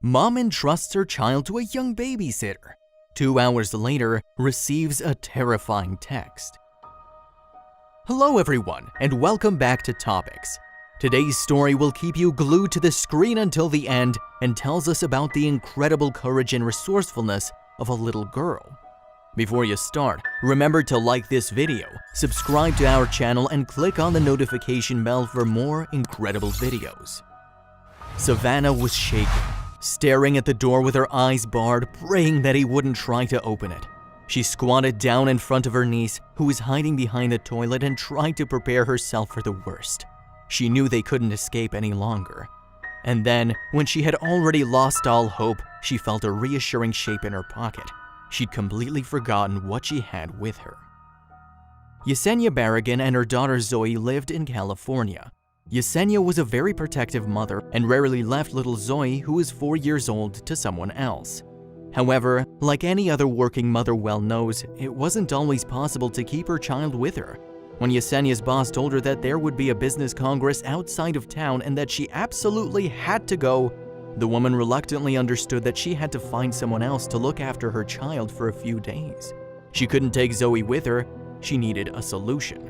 Mom entrusts her child to a young babysitter. 2 hours later, receives a terrifying text. Hello everyone, and welcome back to Topics. Today's story will keep you glued to the screen until the end and tells us about the incredible courage and resourcefulness of a little girl. Before you start, remember to like this video, subscribe to our channel, and click on the notification bell for more incredible videos. Savannah was shaking, staring at the door with her eyes barred, praying that he wouldn't try to open it. She squatted down in front of her niece, who was hiding behind the toilet, and tried to prepare herself for the worst. She knew they couldn't escape any longer. And then, when she had already lost all hope, she felt a reassuring shape in her pocket. She'd completely forgotten what she had with her. Yesenia Barragan and her daughter Zoe lived in California. Yesenia was a very protective mother and rarely left little Zoe, who was 4 years old, to someone else. However, like any other working mother well knows, it wasn't always possible to keep her child with her. When Yesenia's boss told her that there would be a business congress outside of town and that she absolutely had to go, the woman reluctantly understood that she had to find someone else to look after her child for a few days. She couldn't take Zoe with her. She needed a solution.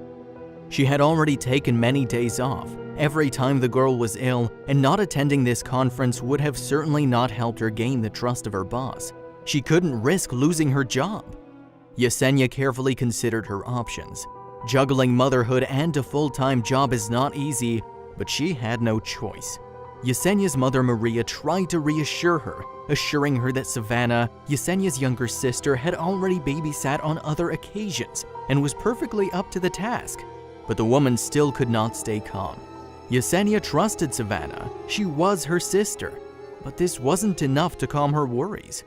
She had already taken many days off every time the girl was ill, and not attending this conference would have certainly not helped her gain the trust of her boss. She couldn't risk losing her job. Yesenia carefully considered her options. Juggling motherhood and a full-time job is not easy, but she had no choice. Yesenia's mother Maria tried to reassure her, assuring her that Savannah, Yesenia's younger sister, had already babysat on other occasions and was perfectly up to the task. But the woman still could not stay calm. Yesenia trusted Savannah. She was her sister. But this wasn't enough to calm her worries.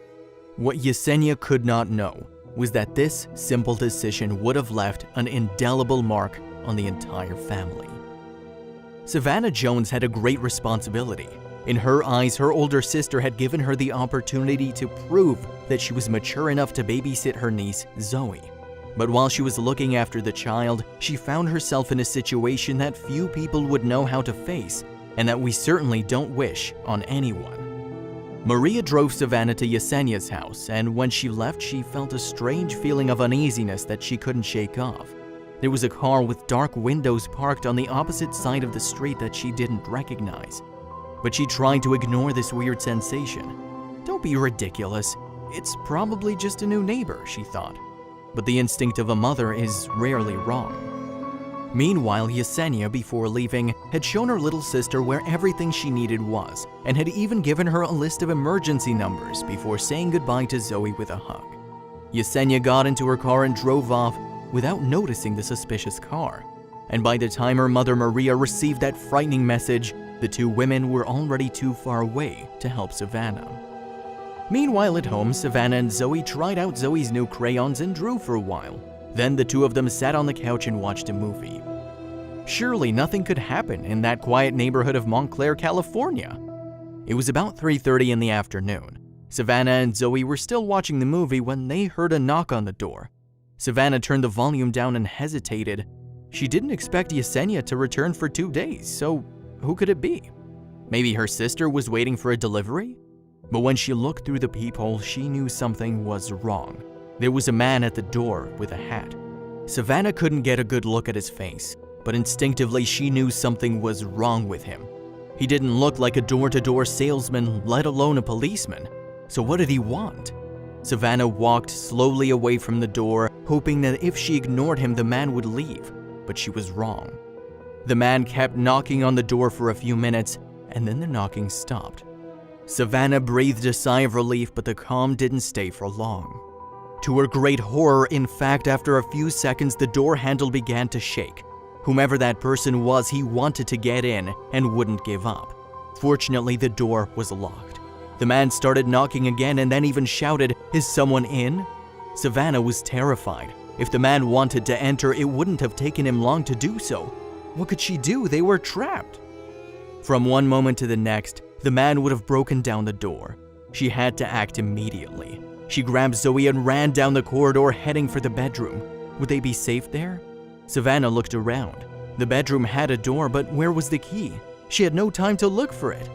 What Yesenia could not know was that this simple decision would have left an indelible mark on the entire family. Savannah Jones had a great responsibility. In her eyes, her older sister had given her the opportunity to prove that she was mature enough to babysit her niece, Zoe. But while she was looking after the child, she found herself in a situation that few people would know how to face, and that we certainly don't wish on anyone. Maria drove Savannah to Yesenia's house, and when she left, she felt a strange feeling of uneasiness that she couldn't shake off. There was a car with dark windows parked on the opposite side of the street that she didn't recognize. But she tried to ignore this weird sensation. Don't be ridiculous. It's probably just a new neighbor, she thought. But the instinct of a mother is rarely wrong. Meanwhile, Yesenia, before leaving, had shown her little sister where everything she needed was, and had even given her a list of emergency numbers before saying goodbye to Zoe with a hug. Yesenia got into her car and drove off without noticing the suspicious car. And by the time her mother Maria received that frightening message, the two women were already too far away to help Savannah. Meanwhile at home, Savannah and Zoe tried out Zoe's new crayons and drew for a while. Then the two of them sat on the couch and watched a movie. Surely nothing could happen in that quiet neighborhood of Montclair, California. It was about 3:30 in the afternoon. Savannah and Zoe were still watching the movie when they heard a knock on the door. Savannah turned the volume down and hesitated. She didn't expect Yesenia to return for 2 days, so who could it be? Maybe her sister was waiting for a delivery? But when she looked through the peephole, she knew something was wrong. There was a man at the door with a hat. Savannah couldn't get a good look at his face, but instinctively she knew something was wrong with him. He didn't look like a door-to-door salesman, let alone a policeman. So what did he want? Savannah walked slowly away from the door, hoping that if she ignored him, the man would leave, but she was wrong. The man kept knocking on the door for a few minutes, and then the knocking stopped. Savannah breathed a sigh of relief, but the calm didn't stay for long. To her great horror, in fact, after a few seconds, the door handle began to shake. Whomever that person was, he wanted to get in and wouldn't give up. Fortunately, the door was locked. The man started knocking again and then even shouted, "Is someone in?" Savannah was terrified. If the man wanted to enter, it wouldn't have taken him long to do so. What could she do? They were trapped. From one moment to the next, the man would have broken down the door. She had to act immediately. She grabbed Zoe and ran down the corridor, heading for the bedroom. Would they be safe there? Savannah looked around. The bedroom had a door, but where was the key? She had no time to look for it.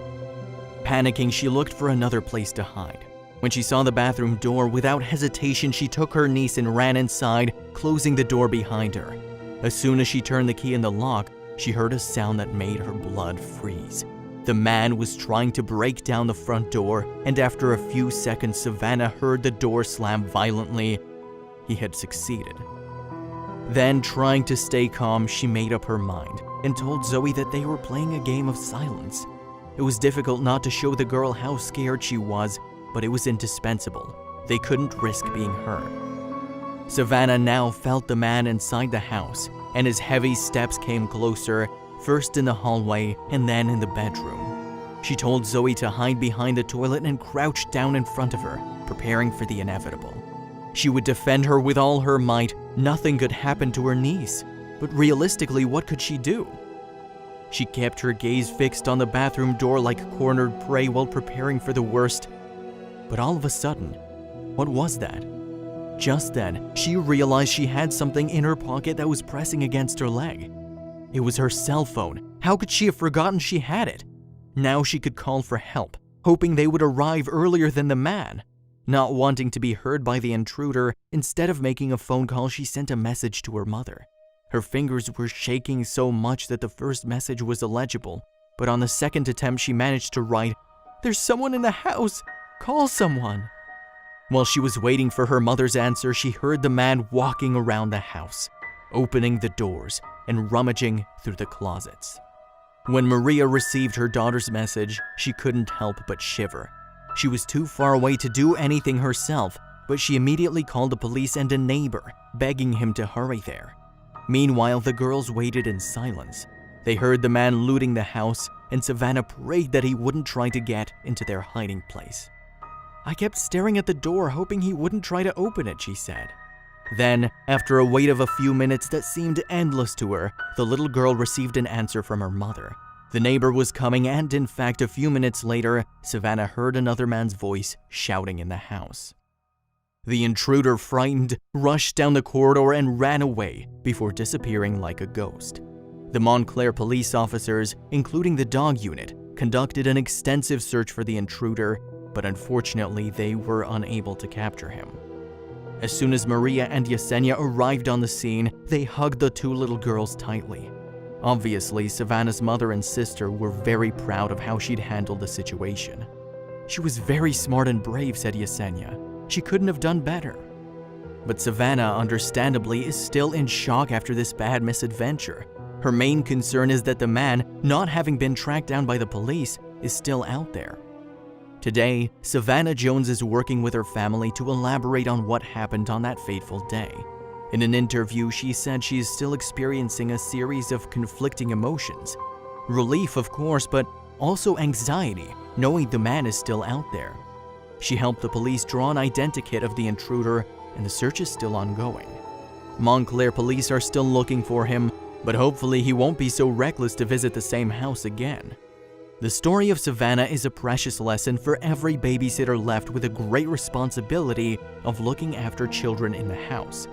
Panicking, she looked for another place to hide. When she saw the bathroom door, without hesitation, she took her niece and ran inside, closing the door behind her. As soon as she turned the key in the lock, she heard a sound that made her blood freeze. The man was trying to break down the front door, and after a few seconds, Savannah heard the door slam violently. He had succeeded. Then, trying to stay calm, she made up her mind and told Zoe that they were playing a game of silence. It was difficult not to show the girl how scared she was, but it was indispensable. They couldn't risk being hurt. Savannah now felt the man inside the house, and his heavy steps came closer, first in the hallway and then in the bedroom. She told Zoe to hide behind the toilet and crouch down in front of her, preparing for the inevitable. She would defend her with all her might. Nothing could happen to her niece. But realistically, what could she do? She kept her gaze fixed on the bathroom door like cornered prey while preparing for the worst. But all of a sudden, what was that? Just then, she realized she had something in her pocket that was pressing against her leg. It was her cell phone. How could she have forgotten she had it? Now she could call for help, hoping they would arrive earlier than the man. Not wanting to be heard by the intruder, instead of making a phone call, she sent a message to her mother. Her fingers were shaking so much that the first message was illegible, but on the second attempt she managed to write, "There's someone in the house! Call someone!" While she was waiting for her mother's answer, she heard the man walking around the house, opening the doors and rummaging through the closets. When Maria received her daughter's message, she couldn't help but shiver. She was too far away to do anything herself, but she immediately called the police and a neighbor, begging him to hurry there. Meanwhile, the girls waited in silence. They heard the man looting the house, and Savannah prayed that he wouldn't try to get into their hiding place. "I kept staring at the door, hoping he wouldn't try to open it," she said. Then, after a wait of a few minutes that seemed endless to her, the little girl received an answer from her mother. The neighbor was coming, and in fact, a few minutes later, Savannah heard another man's voice shouting in the house. The intruder, frightened, rushed down the corridor and ran away before disappearing like a ghost. The Montclair police officers, including the dog unit, conducted an extensive search for the intruder, but unfortunately, they were unable to capture him. As soon as Maria and Yesenia arrived on the scene, they hugged the two little girls tightly. Obviously, Savannah's mother and sister were very proud of how she'd handled the situation. "She was very smart and brave," said Yesenia. "She couldn't have done better." But Savannah, understandably, is still in shock after this bad misadventure. Her main concern is that the man, not having been tracked down by the police, is still out there. Today, Savannah Jones is working with her family to elaborate on what happened on that fateful day. In an interview, she said she is still experiencing a series of conflicting emotions. Relief, of course, but also anxiety, knowing the man is still out there. She helped the police draw an identikit of the intruder, and the search is still ongoing. Montclair police are still looking for him, but hopefully he won't be so reckless to visit the same house again. The story of Savannah is a precious lesson for every babysitter left with a great responsibility of looking after children in the house.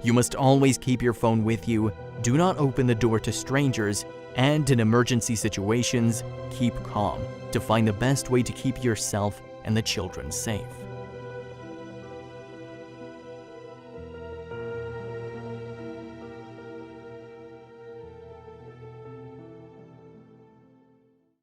You must always keep your phone with you, do not open the door to strangers, and in emergency situations, keep calm to find the best way to keep yourself and the children safe.